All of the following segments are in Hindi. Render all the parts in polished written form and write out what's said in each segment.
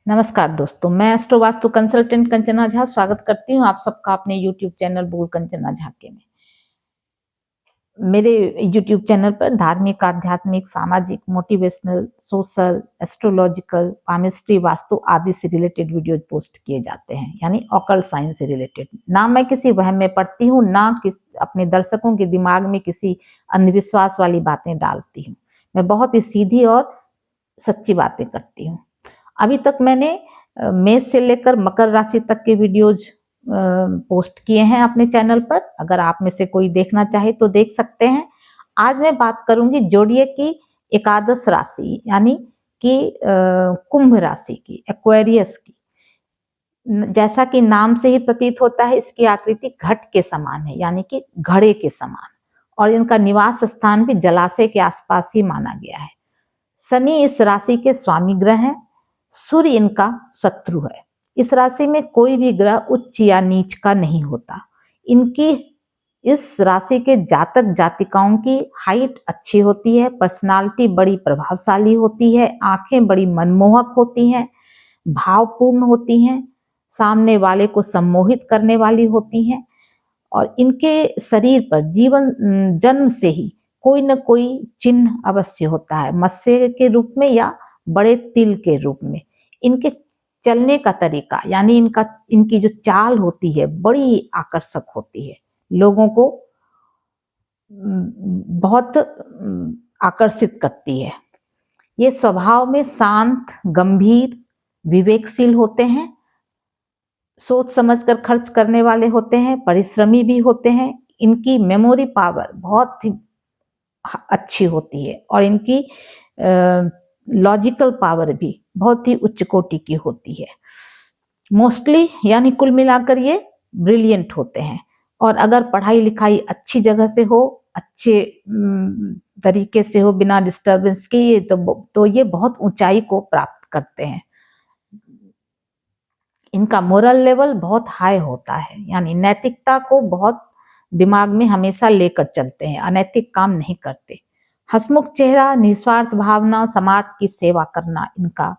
नमस्कार दोस्तों, मैं एस्ट्रो वास्तु कंसल्टेंट कंचना झा स्वागत करती हूँ आप सबका अपने यूट्यूब चैनल बोल कंचना झाके में। मेरे यूट्यूब चैनल पर धार्मिक, आध्यात्मिक, सामाजिक, motivational, social, astrological, palmistry, vastu आदि से रिलेटेड वीडियोज पोस्ट किए जाते हैं, यानी ऑकल्ट साइंस से रिलेटेड। ना मैं किसी वहम में पड़ती हूँ, ना अपने दर्शकों के दिमाग में किसी अंधविश्वास वाली बातें डालती हूँ। मैं बहुत ही सीधी और सच्ची बातें करती हूँ। अभी तक मैंने मेष से लेकर मकर राशि तक के वीडियोज पोस्ट किए हैं अपने चैनल पर। अगर आप में से कोई देखना चाहे तो देख सकते हैं। आज मैं बात करूंगी जोडिएक की एकादश राशि यानी कि कुंभ राशि की, एक्वेरियस की। जैसा कि नाम से ही प्रतीत होता है, इसकी आकृति घट के समान है, यानी कि घड़े के समान, और इनका निवास स्थान भी जलाशय के आसपास ही माना गया है। शनि इस राशि के स्वामी ग्रह हैं। सूर्य इनका शत्रु है। इस राशि में कोई भी ग्रह उच्च या नीच का नहीं होता। इनकी इस राशि के जातक जातिकाओं की हाइट अच्छी होती है, पर्सनालिटी बड़ी प्रभावशाली होती है, आंखें बड़ी मनमोहक होती हैं, भावपूर्ण होती हैं, सामने वाले को सम्मोहित करने वाली होती हैं, और इनके शरीर पर जीवन जन्म से ही कोई न कोई चिन्ह अवश्य होता है, मत्स्य के रूप में या बड़े तिल के रूप में। इनके चलने का तरीका यानी इनकी जो चाल होती है बड़ी आकर्षक होती है, लोगों को बहुत आकर्षित करती है। ये स्वभाव में शांत, गंभीर, विवेकशील होते हैं, सोच समझकर खर्च करने वाले होते हैं, परिश्रमी भी होते हैं। इनकी मेमोरी पावर बहुत ही अच्छी होती है और इनकी लॉजिकल पावर भी बहुत ही उच्च कोटि की होती है। मोस्टली यानी कुल मिलाकर ये ब्रिलियंट होते हैं, और अगर पढ़ाई लिखाई अच्छी जगह से हो, अच्छे तरीके से हो, बिना डिस्टरबेंस के, तो ये बहुत ऊंचाई को प्राप्त करते हैं। इनका मोरल लेवल बहुत हाई होता है, यानी नैतिकता को बहुत दिमाग में हमेशा लेकर चलते हैं, अनैतिक काम नहीं करते। हंसमुख चेहरा, निस्वार्थ भावना, समाज की सेवा करना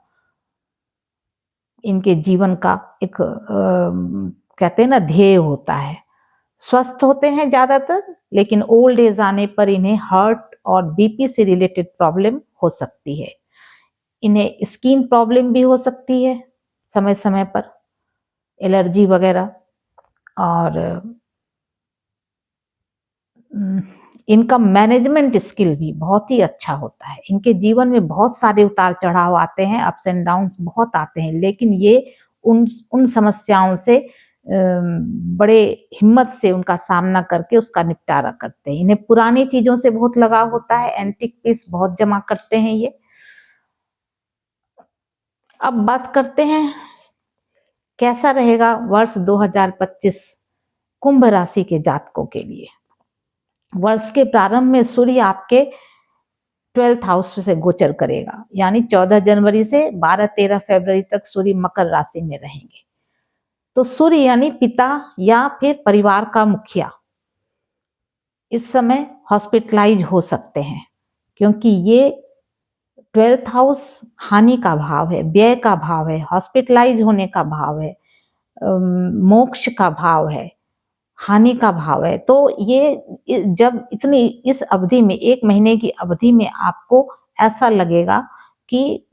इनके जीवन का एक कहते हैं ना, ध्येय होता है। स्वस्थ होते हैं ज्यादातर, लेकिन ओल्ड एज आने पर इन्हें हार्ट और बीपी से रिलेटेड प्रॉब्लम हो सकती है। इन्हें स्किन प्रॉब्लम भी हो सकती है समय समय पर, एलर्जी वगैरह। और इनका मैनेजमेंट स्किल भी बहुत ही अच्छा होता है। इनके जीवन में बहुत सारे उतार चढ़ाव आते हैं, अप्स एंड डाउन्स बहुत आते हैं, लेकिन ये उन समस्याओं से बड़े हिम्मत से उनका सामना करके उसका निपटारा करते हैं। इन्हें पुरानी चीजों से बहुत लगाव होता है, एंटिक पीस बहुत जमा करते हैं ये। अब बात करते हैं कैसा रहेगा वर्ष 2025 कुंभ राशि के जातकों के लिए। वर्ष के प्रारंभ में सूर्य आपके 12th हाउस से गोचर करेगा, यानी 14 जनवरी से 12-13 फरवरी तक सूर्य मकर राशि में रहेंगे। तो सूर्य यानी पिता या फिर परिवार का मुखिया इस समय हॉस्पिटलाइज हो सकते हैं, क्योंकि ये 12th हाउस हानि का भाव है, व्यय का भाव है, हॉस्पिटलाइज होने का भाव है, मोक्ष का भाव है, हानि का भाव है। तो ये जब इस अवधि में, 1 महीने की अवधि में आपको ऐसा लगेगा कि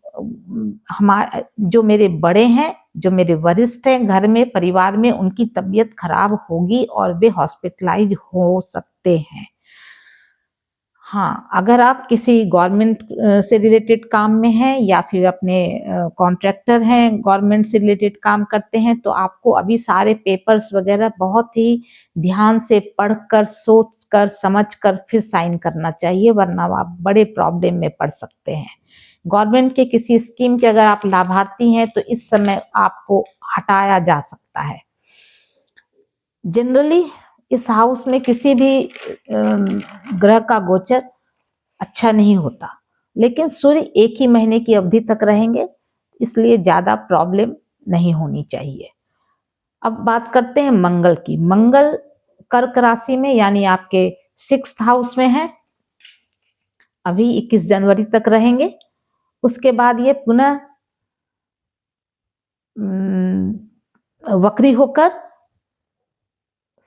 जो मेरे बड़े हैं, जो मेरे वरिष्ठ हैं घर में, परिवार में, उनकी तबीयत खराब होगी और वे हॉस्पिटलाइज हो सकते हैं। हाँ, अगर आप किसी गवर्नमेंट से रिलेटेड काम में हैं या फिर अपने कॉन्ट्रैक्टर हैं, गवर्नमेंट से रिलेटेड काम करते हैं, तो आपको अभी सारे पेपर्स वगैरह बहुत ही ध्यान से पढ़कर, सोचकर, समझकर फिर साइन करना चाहिए, वरना आप बड़े प्रॉब्लम में पड़ सकते हैं। गवर्नमेंट के किसी स्कीम के अगर आप लाभार्थी हैं तो इस समय आपको हटाया जा सकता है। जनरली इस हाउस में किसी भी ग्रह का गोचर अच्छा नहीं होता, लेकिन सूर्य 1 ही महीने की अवधि तक रहेंगे, इसलिए ज्यादा प्रॉब्लम नहीं होनी चाहिए। अब बात करते हैं मंगल की। मंगल कर्क राशि में यानी आपके 6th हाउस में है, अभी 21 जनवरी तक रहेंगे। उसके बाद ये पुनः वक्री होकर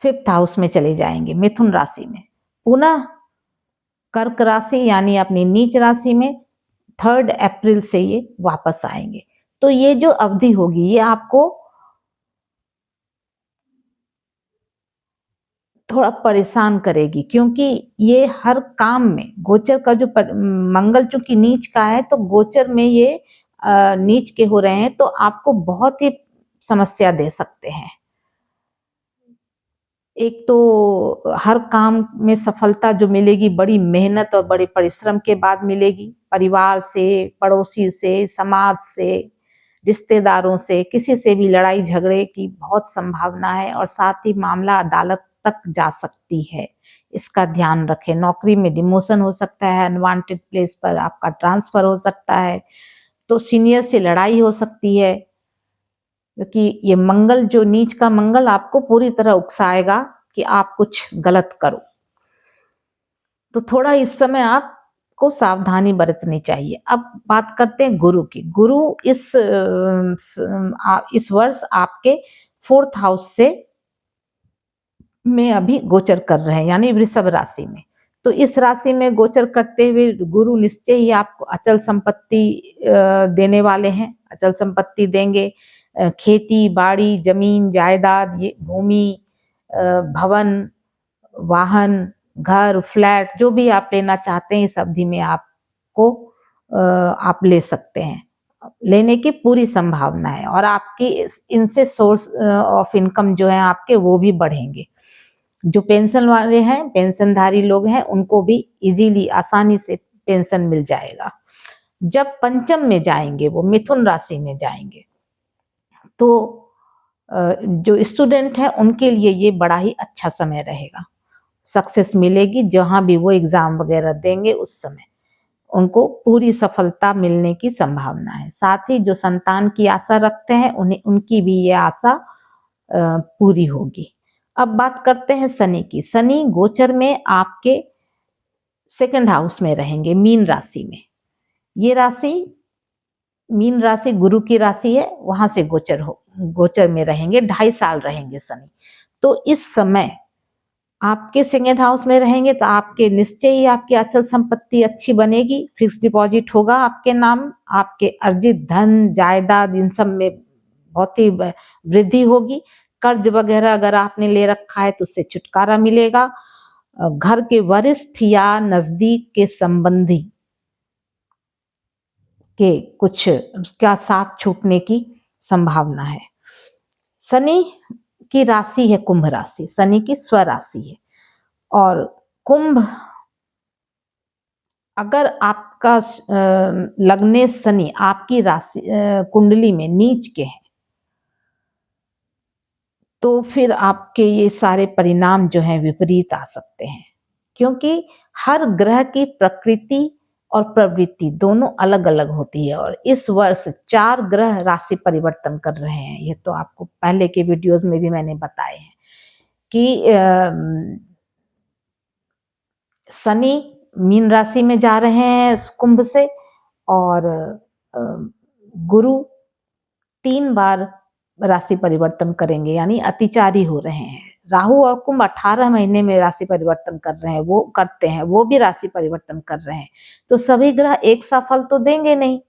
5th हाउस में चले जाएंगे, मिथुन राशि में। पुनः कर्क राशि यानी अपनी नीच राशि में 3 अप्रैल से ये वापस आएंगे। तो ये जो अवधि होगी ये आपको थोड़ा परेशान करेगी, क्योंकि ये हर काम में गोचर का जो मंगल चूंकि नीच का है, तो गोचर में ये नीच के हो रहे हैं, तो आपको बहुत ही समस्या दे सकते हैं। एक तो हर काम में सफलता जो मिलेगी बड़ी मेहनत और बड़े परिश्रम के बाद मिलेगी। परिवार से, पड़ोसी से, समाज से, रिश्तेदारों से, किसी से भी लड़ाई झगड़े की बहुत संभावना है, और साथ ही मामला अदालत तक जा सकती है, इसका ध्यान रखें। नौकरी में डिमोशन हो सकता है, अनवांटेड प्लेस पर आपका ट्रांसफर हो सकता है, तो सीनियर से लड़ाई हो सकती है, क्योंकि ये मंगल जो नीच का मंगल आपको पूरी तरह उकसाएगा कि आप कुछ गलत करो। तो थोड़ा इस समय आपको सावधानी बरतनी चाहिए। अब बात करते हैं गुरु की। गुरु इस वर्ष आपके 4th हाउस से में अभी गोचर कर रहे हैं, यानी वृषभ राशि में। तो इस राशि में गोचर करते हुए गुरु निश्चय ही आपको अचल संपत्ति देने वाले हैं, अचल संपत्ति देंगे। खेती बाड़ी, जमीन जायदाद, ये भूमि, भवन, वाहन, घर, फ्लैट, जो भी आप लेना चाहते हैं इस अवधि में आपको आप ले सकते हैं, लेने की पूरी संभावना है, और आपकी इनसे सोर्स ऑफ इनकम जो है आपके वो भी बढ़ेंगे। जो पेंशन वाले हैं, पेंशनधारी लोग हैं, उनको भी इजीली आसानी से पेंशन मिल जाएगा। जब पंचम में जाएंगे, वो मिथुन राशि में जाएंगे, तो जो स्टूडेंट है उनके लिए ये बड़ा ही अच्छा समय रहेगा। सक्सेस मिलेगी, जहां भी वो एग्जाम वगैरह देंगे उस समय उनको पूरी सफलता मिलने की संभावना है। साथ ही जो संतान की आशा रखते हैं उनकी भी ये आशा पूरी होगी। अब बात करते हैं शनि की। शनि गोचर में आपके 2nd हाउस में रहेंगे, मीन राशि में। ये राशि, मीन राशि गुरु की राशि है, वहां से गोचर में रहेंगे, 2.5 साल रहेंगे शनि। तो इस समय आपके 2nd हाउस में रहेंगे, तो आपके निश्चय ही आपकी अचल संपत्ति अच्छी बनेगी, फिक्स डिपॉजिट होगा आपके नाम, आपके अर्जित धन जायदाद इन सब में बहुत ही वृद्धि होगी। कर्ज वगैरह अगर आपने ले रखा है तो उससे छुटकारा मिलेगा। घर के वरिष्ठ या नजदीक के संबंधी के कुछ क्या साथ छूटने की संभावना है। शनि की राशि है कुंभ राशि, शनि की स्वराशि है, और कुंभ अगर आपका लग्ने शनि आपकी राशि कुंडली में नीच के हैं, तो फिर आपके ये सारे परिणाम जो हैं विपरीत आ सकते हैं, क्योंकि हर ग्रह की प्रकृति और प्रवृत्ति दोनों अलग अलग होती है, और इस वर्ष 4 ग्रह राशि परिवर्तन कर रहे हैं। ये तो आपको पहले के वीडियोस में भी मैंने बताए हैं कि शनि मीन राशि में जा रहे हैं कुंभ से, और गुरु 3 बार राशि परिवर्तन करेंगे, यानी अतिचारी हो रहे हैं। राहु और कुंभ 18 महीने में राशि परिवर्तन कर रहे हैं, वो करते हैं, वो भी राशि परिवर्तन कर रहे हैं। तो सभी ग्रह एक सा फल तो देंगे नहीं,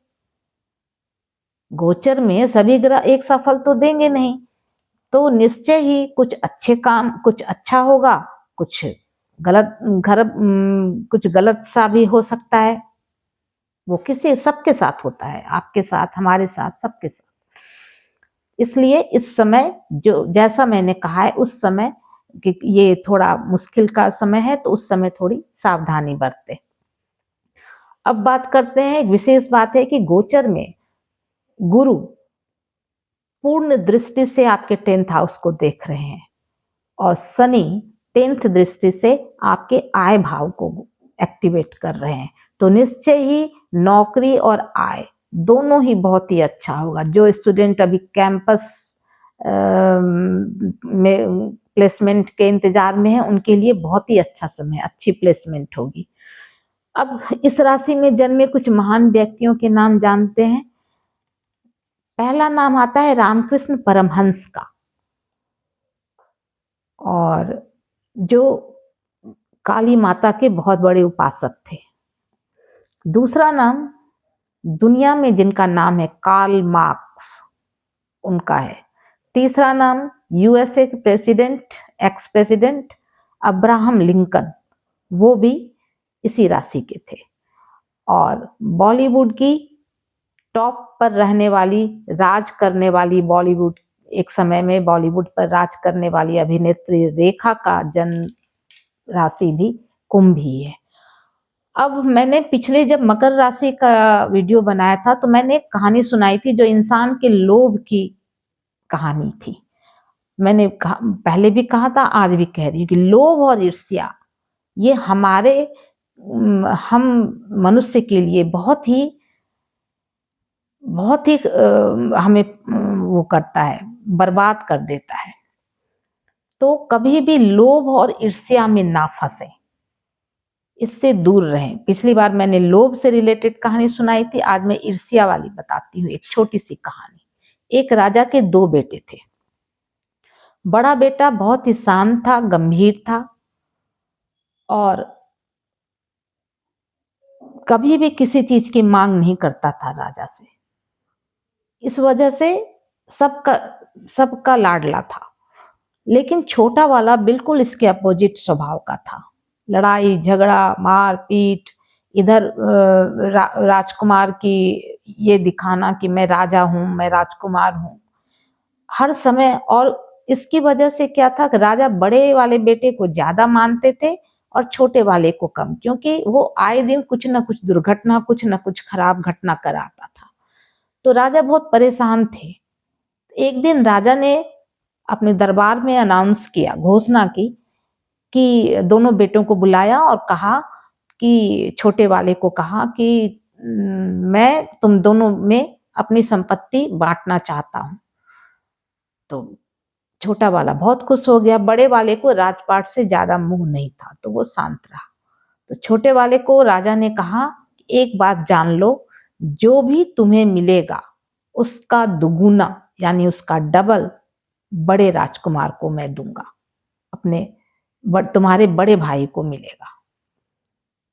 गोचर में सभी ग्रह एक सा फल तो देंगे नहीं। तो निश्चय ही कुछ अच्छे काम, कुछ अच्छा होगा, कुछ गलत कुछ गलत सा भी हो सकता है। वो किसी सबके साथ होता है, आपके साथ, हमारे साथ, सबके साथ। इसलिए इस समय जो जैसा मैंने कहा है उस समय कि ये थोड़ा मुश्किल का समय है, तो उस समय थोड़ी सावधानी बरते। अब बात करते हैं, एक विशेष बात है कि गोचर में गुरु पूर्ण दृष्टि से आपके 10th हाउस को देख रहे हैं, और शनि 10th दृष्टि से आपके आय भाव को एक्टिवेट कर रहे हैं। तो निश्चय ही नौकरी और आय दोनों ही बहुत ही अच्छा होगा। जो स्टूडेंट अभी कैंपस में प्लेसमेंट के इंतजार में है, उनके लिए बहुत ही अच्छा समय, अच्छी प्लेसमेंट होगी। अब इस राशि में जन्मे कुछ महान व्यक्तियों के नाम जानते हैं। पहला नाम आता है रामकृष्ण परमहंस का। और जो काली माता के बहुत बड़े उपासक थे। दूसरा नाम दुनिया में जिनका नाम है कार्ल मार्क्स, उनका है। तीसरा नाम यूएसए के president, ex president Abraham Lincoln, वो भी इसी राशि के थे। और बॉलीवुड की टॉप पर रहने वाली, राज करने वाली, बॉलीवुड एक समय में बॉलीवुड पर राज करने वाली अभिनेत्री रेखा का जन्म राशि भी कुंभ ही है। अब मैंने पिछले जब मकर राशि का वीडियो बनाया था तो मैंने एक कहानी सुनाई थी जो इंसान के लोभ की कहानी थी। मैंने पहले भी कहा था, आज भी कह रही हूँ कि लोभ और ईर्ष्या ये हम मनुष्य के लिए बहुत ही हमें वो करता है, बर्बाद कर देता है। तो कभी भी लोभ और ईर्ष्या में ना फंसे, इससे दूर रहें। पिछली बार मैंने लोभ से रिलेटेड कहानी सुनाई थी, आज मैं ईर्ष्या वाली बताती हूँ, एक छोटी सी कहानी। एक राजा के 2 बेटे थे। बड़ा बेटा बहुत ही शांत था, गंभीर था और कभी भी किसी चीज की मांग नहीं करता था राजा से। इस वजह से सबका लाडला था। लेकिन छोटा वाला बिल्कुल इसके अपोजिट स्वभाव का था। लड़ाई झगड़ा मार पीट, इधर राजकुमार की ये दिखाना कि मैं राजा हूं, मैं राजकुमार हूं हर समय। और इसकी वजह से क्या था कि राजा बड़े वाले बेटे को ज्यादा मानते थे और छोटे वाले को कम, क्योंकि वो आए दिन कुछ ना कुछ दुर्घटना, कुछ ना कुछ खराब घटना कराता था। तो राजा बहुत परेशान थे। एक दिन राजा ने अपने दरबार में अनाउंस किया, घोषणा की कि दोनों बेटों को बुलाया और कहा कि छोटे वाले को कहा कि मैं तुम दोनों में अपनी संपत्ति बांटना चाहता हूं। तो छोटा वाला बहुत खुश हो गया। बड़े वाले को राजपाट से ज्यादा मुंह नहीं था तो वो शांत रहा। तो छोटे वाले को राजा ने कहा, एक बात जान लो, जो भी तुम्हें मिलेगा उसका दुगुना यानी उसका डबल बड़े राजकुमार को मैं दूंगा, तुम्हारे बड़े भाई को मिलेगा।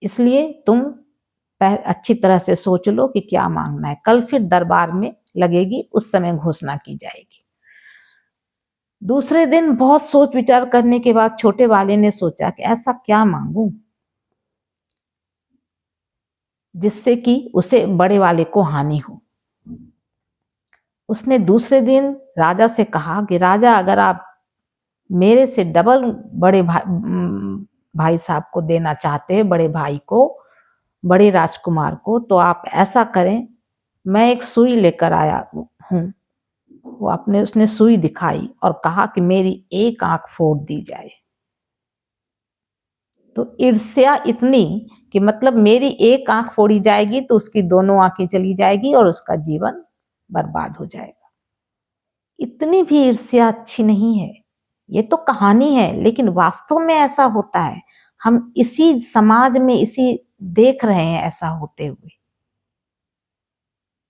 इसलिए तुम अच्छी तरह से सोच लो कि क्या मांगना है। कल फिर दरबार में लगेगी, उस समय घोषणा की जाएगी। दूसरे दिन बहुत सोच विचार करने के बाद छोटे वाले ने सोचा कि ऐसा क्या मांगूं जिससे कि उसे बड़े वाले को हानि हो। उसने दूसरे दिन राजा से कहा कि राजा, अगर आप मेरे से डबल बड़े भाई साहब को देना चाहते हैं, बड़े भाई को, बड़े राजकुमार को, तो आप ऐसा करें, मैं एक सुई लेकर आया हूं। उसने सुई दिखाई और कहा कि मेरी एक आंख फोड़ दी जाए। तो ईर्ष्या इतनी कि मतलब मेरी एक आंख फोड़ी जाएगी तो उसकी दोनों आंखें चली जाएगी और उसका जीवन बर्बाद हो जाएगा। इतनी भी ईर्ष्या अच्छी नहीं है। ये तो कहानी है, लेकिन वास्तव में ऐसा होता है। हम इसी समाज में इसी देख रहे हैं ऐसा होते हुए।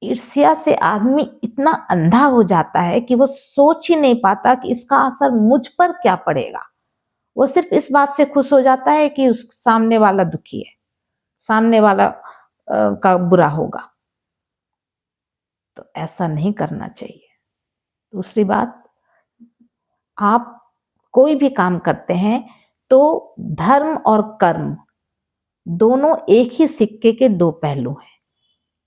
ईर्ष्या से आदमी इतना अंधा हो जाता है कि वो सोच ही नहीं पाता कि इसका असर मुझ पर क्या पड़ेगा। वो सिर्फ इस बात से खुश हो जाता है कि उस सामने वाला दुखी है, सामने वाला का बुरा होगा। तो ऐसा नहीं करना चाहिए। दूसरी बात, आप कोई भी काम करते हैं तो धर्म और कर्म दोनों एक ही सिक्के के 2 पहलू हैं।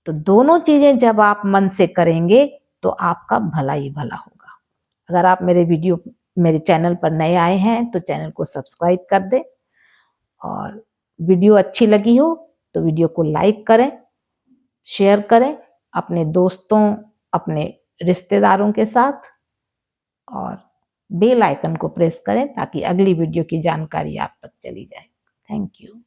तो दोनों चीजें जब आप मन से करेंगे तो आपका भला ही भला होगा। अगर आप मेरे चैनल पर नए आए हैं तो चैनल को सब्सक्राइब कर दें, और वीडियो अच्छी लगी हो तो वीडियो को लाइक करें, शेयर करें अपने दोस्तों, अपने रिश्तेदारों के साथ, और बेल आइकन को प्रेस करें ताकि अगली वीडियो की जानकारी आप तक चली जाए। Thank you.